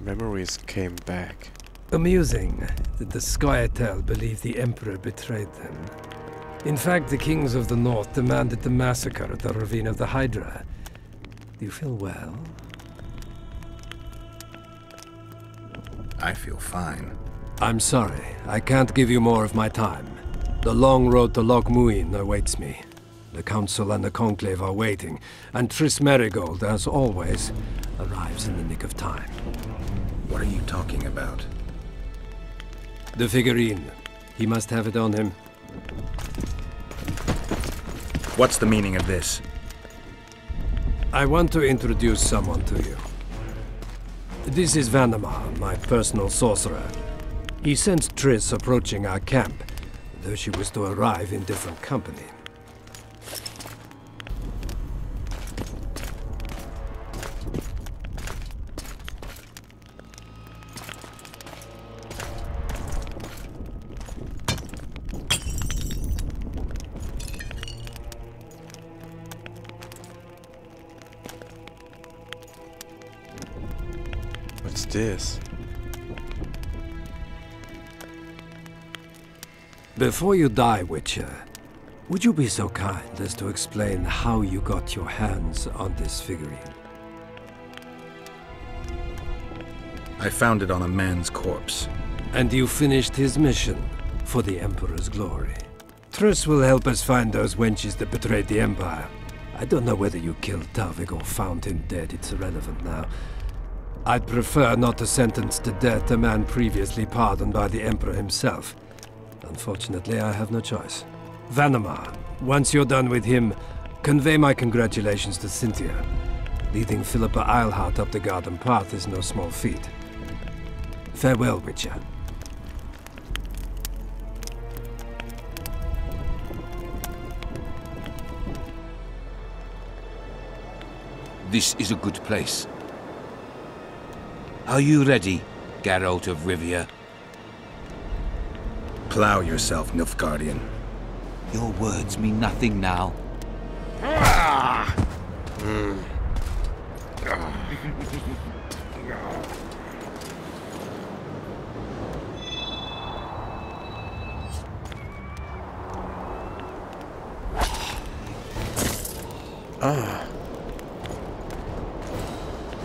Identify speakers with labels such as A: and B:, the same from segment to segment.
A: memories came back.
B: Amusing that the Scoia'tael believe the Emperor betrayed them. In fact, the kings of the North demanded the massacre at the Ravine of the Hydra. Do you feel well?
C: I feel fine.
B: I'm sorry. I can't give you more of my time. The long road to Loch Muin awaits me. The Council and the Conclave are waiting, and Triss Merigold, as always, arrives in the nick of time.
C: What are you talking about?
B: The figurine. He must have it on him.
C: What's the meaning of this?
B: I want to introduce someone to you. This is Vanamar, my personal sorcerer. He sensed Triss approaching our camp, though she was to arrive in different company.
A: What's this?
B: Before you die, Witcher, would you be so kind as to explain how you got your hands on this figurine?
C: I found it on a man's corpse.
B: And you finished his mission for the Emperor's glory. Triss will help us find those wenches that betrayed the Empire. I don't know whether you killed Talvik or found him dead. It's irrelevant now. I'd prefer not to sentence to death a man previously pardoned by the Emperor himself. Unfortunately, I have no choice. Vanamar, once you're done with him, convey my congratulations to Cynthia. Leading Philippa Eilhart up the garden path is no small feat. Farewell, Witcher.
D: This is a good place. Are you ready, Geralt of Rivia?
C: Plow yourself, Nilfgaardian.
D: Your words mean nothing now.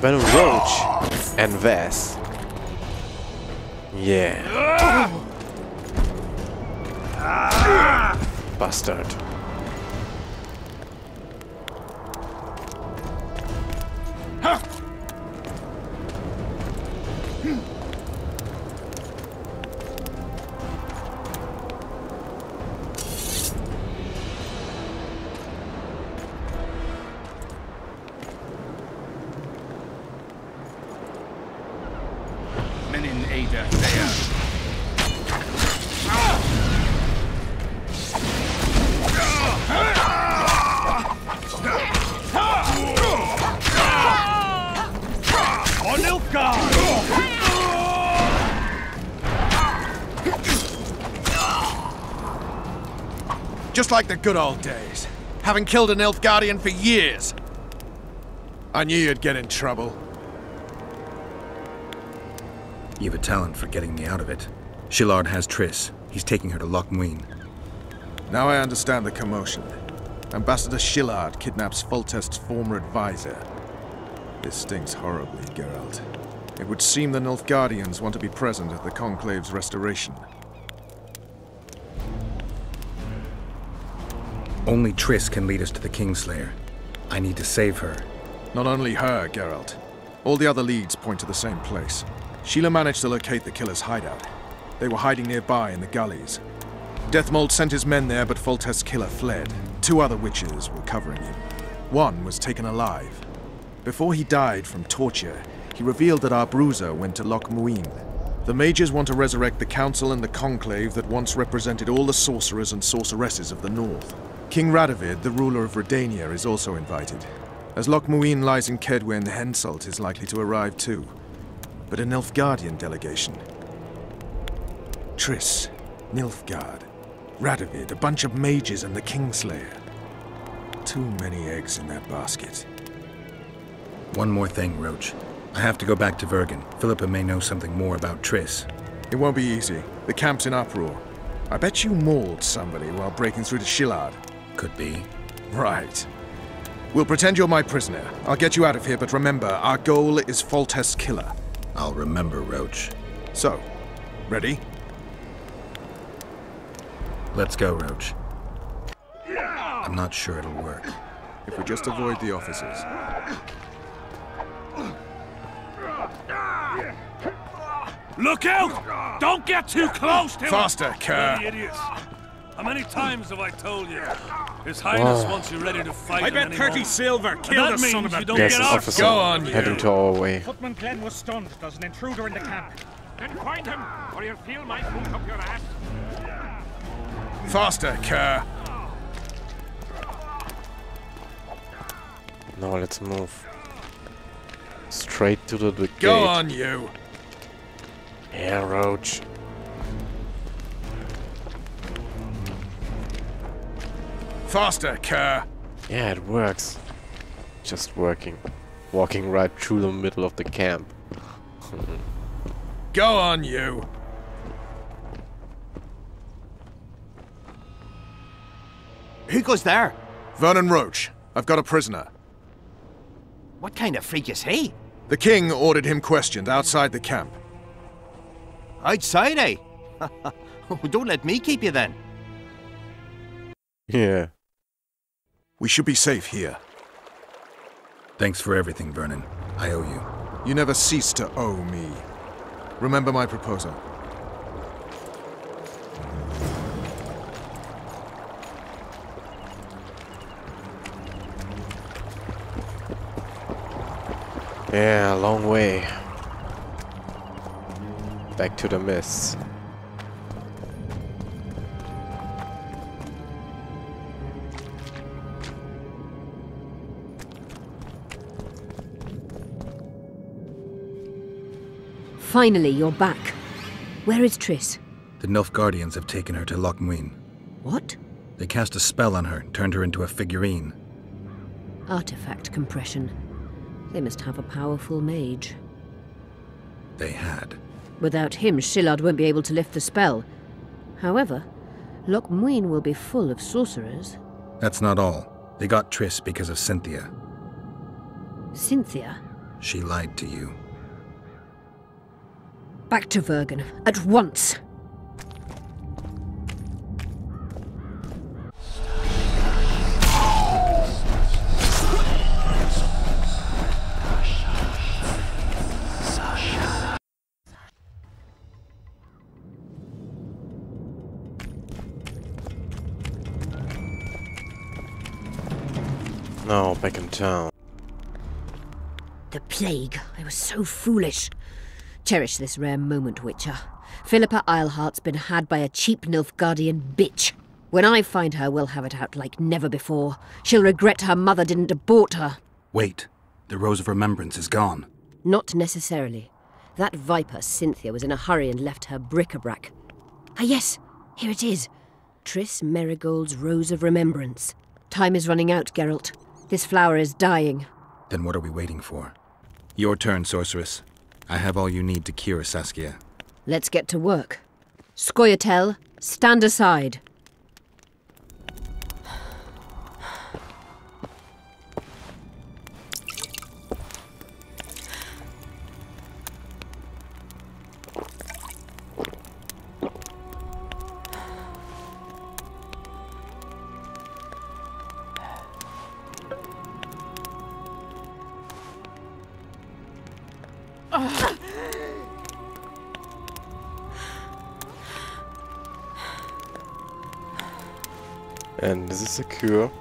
A: Venom Roach and Vess. Yeah. Bastard.
E: Men in Ada, there. On Nilfgaard!
F: Just like the good old days. Having killed an Nilfgaardian for years. I knew you'd get in trouble.
C: You have a talent for getting me out of it. Shillard has Triss. He's taking her to Loch Muin.
F: Now I understand the commotion. Ambassador Shillard kidnaps Foltest's former advisor. This stings horribly, Geralt. It would seem the Nilfgaardians want to be present at the Conclave's restoration.
C: Only Triss can lead us to the Kingslayer. I need to save her.
F: Not only her, Geralt. All the other leads point to the same place. Sheila managed to locate the killer's hideout. They were hiding nearby in the gullies. Deathmold sent his men there, but Foltest's killer fled. 2 other witches were covering him. One was taken alive. Before he died from torture, he revealed that our bruiser went to Loch Muin. The mages want to resurrect the council and the conclave that once represented all the sorcerers and sorceresses of the north. King Radovid, the ruler of Redania, is also invited. As Loch Muin lies in Kedwen, Henselt is likely to arrive too. But a Nilfgaardian delegation. Triss, Nilfgaard, Radovid, a bunch of mages and the Kingslayer. Too many eggs in that basket.
C: One more thing, Roach. I have to go back to Vergen. Philippa may know something more about Triss.
F: It won't be easy. The camp's in uproar. I bet you mauled somebody while breaking through to Shillard.
C: Could be.
F: Right. We'll pretend you're my prisoner. I'll get you out of here, but remember, our goal is Foltest's killer.
C: I'll remember, Roach.
F: So, ready?
C: Let's go, Roach. I'm not sure it'll work.
F: If we just avoid the officers.
E: Look out! Don't get too close to him!
F: Faster, Kerr!
E: Bloody idiots! How many times have I told you? His Highness wants you ready to fight.
G: I bet 30 silver killed the son of a
E: you don't
A: Yes,
E: get
A: an
E: out.
A: officer
F: Go on, you.
A: heading to our way.
G: Footman Glenn was stunned. There's an intruder in the camp. Then find him, or you'll feel my boot up your ass.
F: Faster, Kerr!
A: Now let's move. Straight to the gate.
F: Go on, you!
A: Yeah, Roach.
F: Faster, Kerr!
A: Yeah, it works. Just working. Walking right through the middle of the camp.
F: Go on, you!
H: Who goes there?
F: Vernon Roach, I've got a prisoner.
H: What kind of freak is he?
F: The king ordered him questioned outside the camp.
H: Outside, eh? Don't let me keep you then.
A: Yeah.
F: We should be safe here.
C: Thanks for everything, Vernon. I owe you.
F: You never cease to owe me. Remember my proposal.
A: Yeah, a long way. Back to the mists.
I: Finally, you're back. Where is Triss?
C: The Nilfgaardians have taken her to Loch Muin.
I: What?
C: They cast a spell on her and turned her into a figurine.
I: Artifact compression. They must have a powerful mage.
C: They had.
I: Without him, Shillard won't be able to lift the spell. However, Loch Muin will be full of sorcerers.
C: That's not all. They got Triss because of Cynthia.
I: Cynthia?
C: She lied to you.
I: Back to Vergen, at once!
A: No, back in town.
I: The plague. I was so foolish. Cherish this rare moment, Witcher. Philippa Eilhart's been had by a cheap Nilfgaardian bitch. When I find her, we'll have it out like never before. She'll regret her mother didn't abort her.
C: Wait. The Rose of Remembrance is gone.
I: Not necessarily. That viper, Cynthia, was in a hurry and left her bric-a-brac. Ah yes, here it is. Triss Merigold's Rose of Remembrance. Time is running out, Geralt. This flower is dying.
C: Then what are we waiting for? Your turn, sorceress. I have all you need to cure Saskia.
I: Let's get to work. Scoia'tael, stand aside.
A: And this is a cure.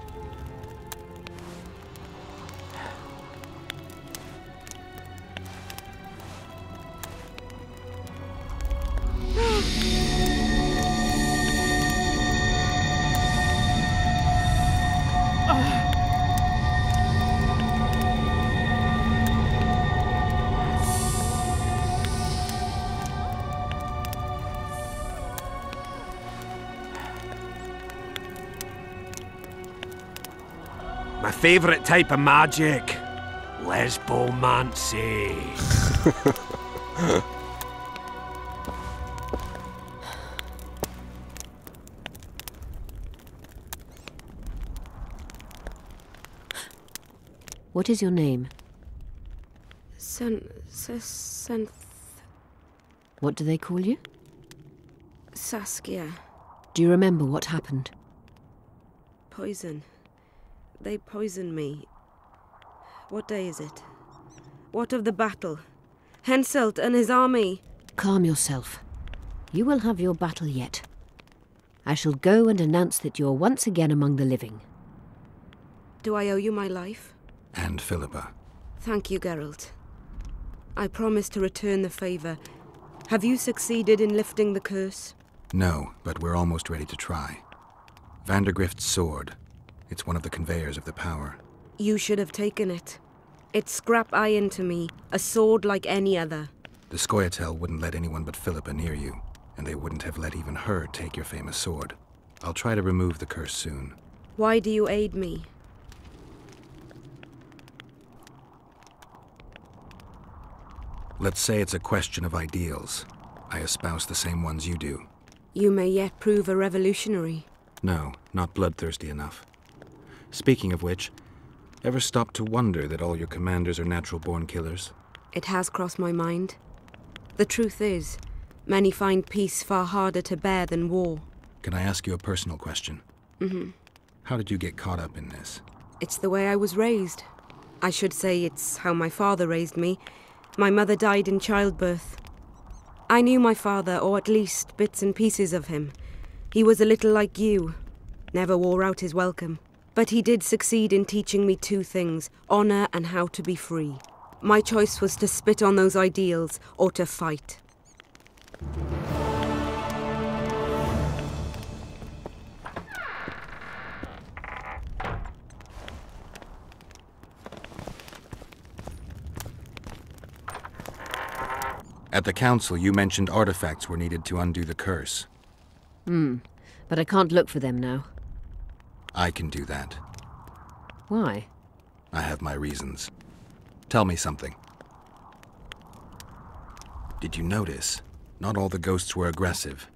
G: My favourite type of magic.
B: Lesbomancy.
I: What is your name? What do they call you?
J: Saskia.
I: Do you remember what happened?
J: Poison. They poisoned me. What day is it? What of the battle? Henselt and his army.
I: Calm yourself. You will have your battle yet. I shall go and announce that you are once again among the living.
J: Do I owe you my life?
C: And Philippa.
J: Thank you, Geralt. I promise to return the favour. Have you succeeded in lifting the curse?
C: No, but we're almost ready to try. Vandergrift's sword. It's one of the conveyors of the power.
J: You should have taken it. It scrap iron to me, a sword like any other.
C: The Scoia'tael wouldn't let anyone but Philippa near you, and they wouldn't have let even her take your famous sword. I'll try to remove the curse soon.
J: Why do you aid me?
C: Let's say it's a question of ideals. I espouse the same ones you do.
J: You may yet prove a revolutionary.
C: No, not bloodthirsty enough. Speaking of which, ever stop to wonder that all your commanders are natural-born killers?
J: It has crossed my mind. The truth is, many find peace far harder to bear than war.
C: Can I ask you a personal question?
J: Mm-hmm.
C: How did you get caught up in this?
J: It's the way I was raised. I should say it's how my father raised me. My mother died in childbirth. I knew my father, or at least bits and pieces of him. He was a little like you. Never wore out his welcome. But he did succeed in teaching me two things, honor and how to be free. My choice was to spit on those ideals, or to fight.
C: At the council, you mentioned artifacts were needed to undo the curse.
I: But I can't look for them now.
C: I can do that.
I: Why?
C: I have my reasons. Tell me something. Did you notice? Not all the ghosts were aggressive.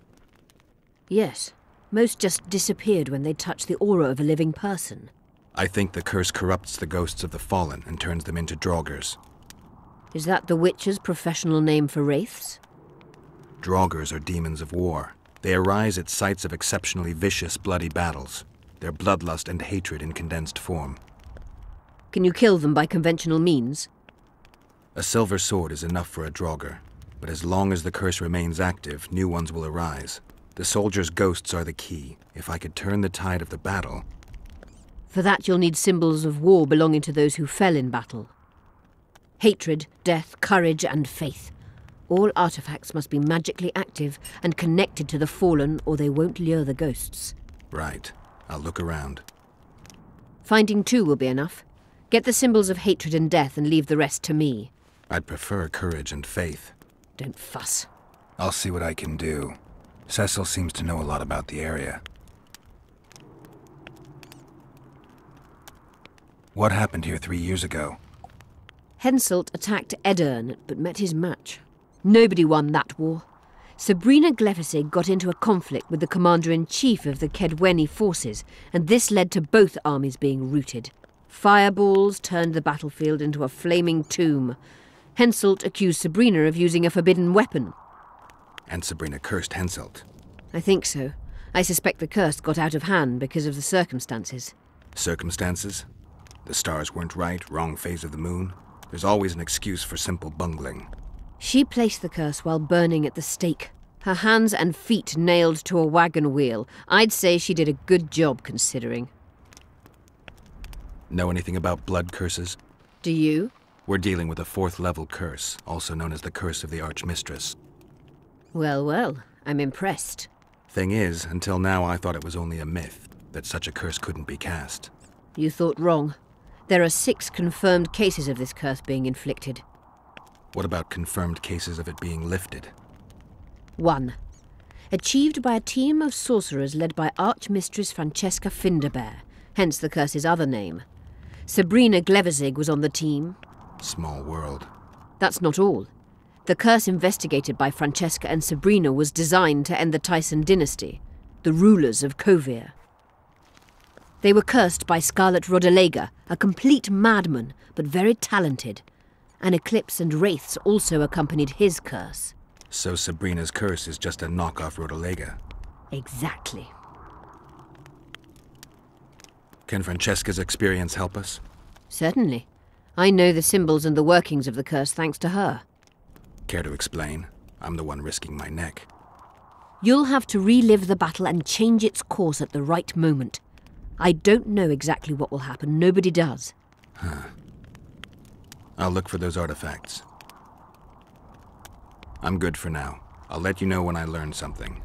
I: Yes. Most just disappeared when they touched the aura of a living person.
C: I think the curse corrupts the ghosts of the fallen and turns them into draugrs.
I: Is that the Witcher's professional name for wraiths?
C: Draugrs are demons of war. They arise at sites of exceptionally vicious, bloody battles. Their bloodlust and hatred in condensed form.
I: Can you kill them by conventional means?
C: A silver sword is enough for a draugr, but as long as the curse remains active, new ones will arise. The soldiers' ghosts are the key. If I could turn the tide of the battle...
I: For that you'll need symbols of war belonging to those who fell in battle. Hatred, death, courage, and faith. All artifacts must be magically active and connected to the fallen, or they won't lure the ghosts.
C: Right. I'll look around.
I: Finding two will be enough. Get the symbols of hatred and death and leave the rest to me.
C: I'd prefer courage and faith.
I: Don't fuss.
C: I'll see what I can do. Cecil seems to know a lot about the area. What happened here 3 years ago?
I: Henselt attacked Edirn, but met his match. Nobody won that war. Sabrina Glefisig got into a conflict with the commander-in-chief of the Kedweni forces, and this led to both armies being routed. Fireballs turned the battlefield into a flaming tomb. Henselt accused Sabrina of using a forbidden weapon.
C: And Sabrina cursed Henselt.
I: I think so. I suspect the curse got out of hand because of the circumstances.
C: Circumstances? The stars weren't right, wrong phase of the moon? There's always an excuse for simple bungling.
I: She placed the curse while burning at the stake. Her hands and feet nailed to a wagon wheel. I'd say she did a good job, considering.
C: Know anything about blood curses?
I: Do you?
C: We're dealing with a 4th-level curse, also known as the Curse of the Archmistress.
I: Well, well, I'm impressed.
C: Thing is, until now I thought it was only a myth, that such a curse couldn't be cast.
I: You thought wrong. There are 6 confirmed cases of this curse being inflicted.
C: What about confirmed cases of it being lifted?
I: 1. Achieved by a team of sorcerers led by Archmistress Francesca Finderbear, hence the curse's other name. Sabrina Glefisig was on the team.
C: Small world.
I: That's not all. The curse investigated by Francesca and Sabrina was designed to end the Tyson dynasty, the rulers of Kovir. They were cursed by Scarlet Rodalega, a complete madman, but very talented. An eclipse and wraiths also accompanied his curse.
C: So Sabrina's curse is just a knockoff Rodalega.
I: Exactly.
C: Can Francesca's experience help us?
I: Certainly. I know the symbols and the workings of the curse thanks to her.
C: Care to explain? I'm the one risking my neck.
I: You'll have to relive the battle and change its course at the right moment. I don't know exactly what will happen. Nobody does.
C: Huh. I'll look for those artifacts. I'm good for now. I'll let you know when I learn something.